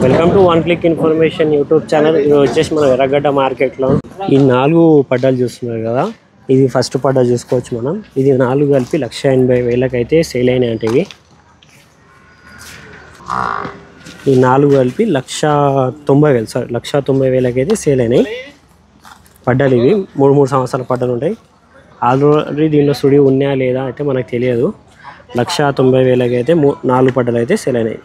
Welcome to one click information YouTube channel. ఇది వచ్చేసి మనం ఎర్రగడ్డ మార్కెట్లో ఈ 4 పడ్డాలు చూస్తున్నారు కదా, ఇది ఫస్ట్ పడ్డా చూసుకోవచ్చు మనం. ఇది 4 కలిపి 1,80,000 అయితే సేల్ అయినాయి. అంటే ఈ 4 కలిపి 1,90,000 సారీ 1,90,000 అయితే సేల్ అయినాయి పడ్డాలు. ఇవి 3 సంవత్సరాల పడ్డాలు ఉంటాయి. ఆల్రెడీ దీనిలో సుడి ఉన్నాయా లేదా అయితే మనకు తెలియదు. 1,90,000 అయితే 4 పడ్డాలు అయితే సేల్ అయినాయి.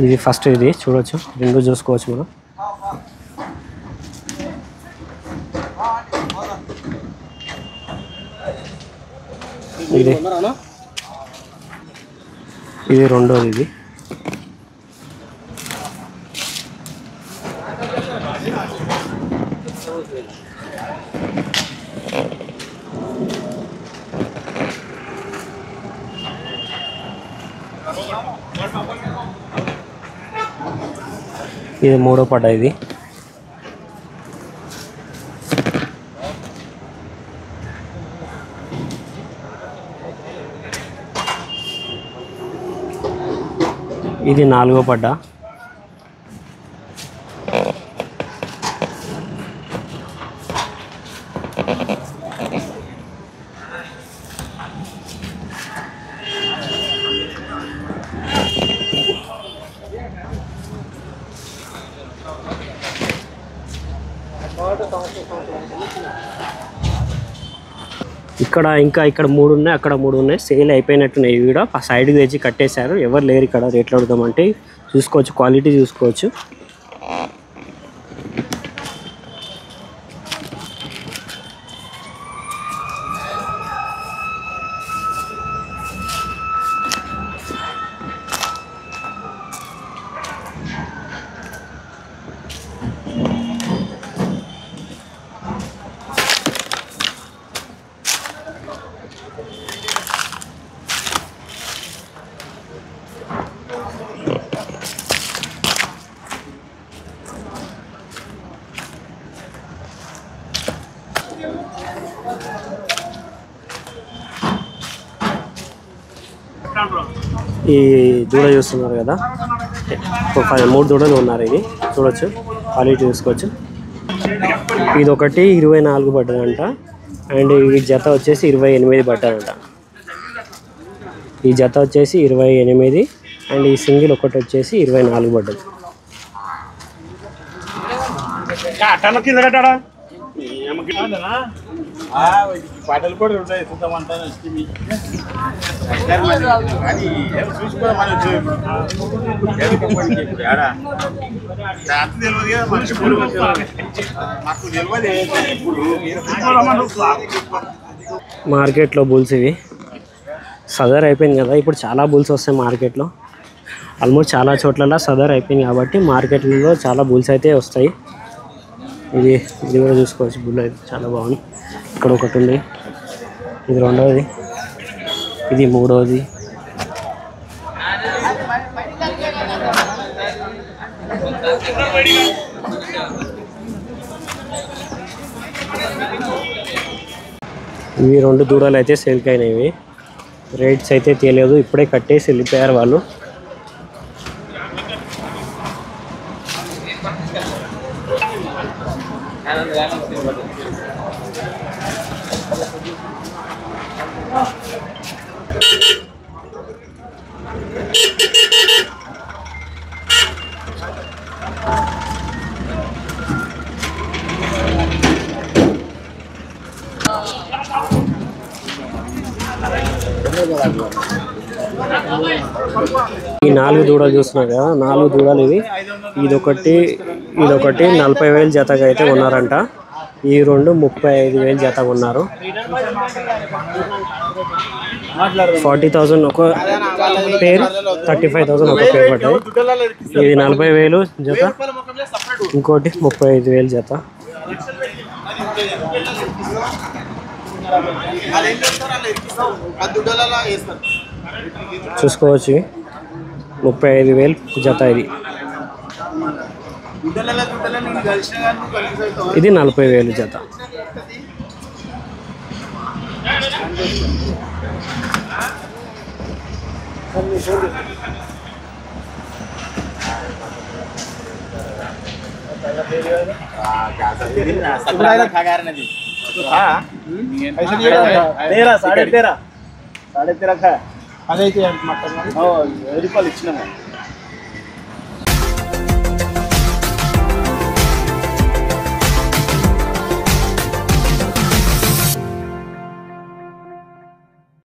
ఇది ఫస్ట్, ఇది చూడొచ్చు, 2 చూసుకోవచ్చు మనం. ఇది రెండోది. ఇది మూడో పడ్డా. ఇది 4వ పడ్డా. ఇక్కడ 3 ఉన్నాయి, అక్కడ 3 ఉన్నాయి. సేల్ అయిపోయినట్టున్నాయి. ఇవి కూడా సైడ్కి తెచ్చి కట్టేశారు. ఎవరు లేరు ఇక్కడ. రేట్లు అడుగుదామంటే చూసుకోవచ్చు, క్వాలిటీ చూసుకోవచ్చు. ఈ దూడ చూస్తున్నారు కదా, 3 దూడలు ఉన్నారు. ఇది చూడొచ్చు, క్వాలిటీ చూసుకోవచ్చు. ఇది ఒకటి 24 పడ్డదంట. అండ్ ఈ జత వచ్చేసి 28 పడ్డదంట. ఈ జత వచ్చేసి 28. అండ్ ఈ సింగిల్ ఒకటి వచ్చేసి 24 పడ్డది. పాటలు కూడా ఉంటాయి, చూద్దామంటాను. మార్కెట్లో బుల్స్ ఇవి సదర్ అయిపోయింది కదా, ఇప్పుడు చాలా బుల్స్ వస్తాయి మార్కెట్లో. ఆల్మోస్ట్ చాలా చోట్ల సదర్ అయిపోయింది కాబట్టి మార్కెట్లో చాలా బుల్స్ అయితే వస్తాయి. ఇది కూడా చూసుకోవచ్చు. బుల్ అయితే చాలా బాగుంది. ఇక్కడ ఒకటి ఉంది, ఇది రెండవది, ఇది మూడవది. ఇవి 2 దూడలు అయితే సేల్కి అయినాయి. రేట్స్ అయితే తెలియదు, ఇప్పుడే కట్టేసి వెళ్ళిపోయారు వాళ్ళు. ఈ 4 దూడలు చూస్తున్నారు కదా, 4 దూడలు ఇవి. ఇదొకటి 40,000 జతగా అయితే ఉన్నారంట. ఈ 2 35,000 జతగా ఉన్నారు. 40,000 ఒక పేరు, 35,000 ఒక పేరు పడ్డాయి. ఇది 40,000 జత, ఇంకోటి 35,000 జత. చూసుకోవచ్చు, 35,000 జత ఇది. ఇది 40,000 జత. అదైతే రూపాయలు ఇచ్చినాము.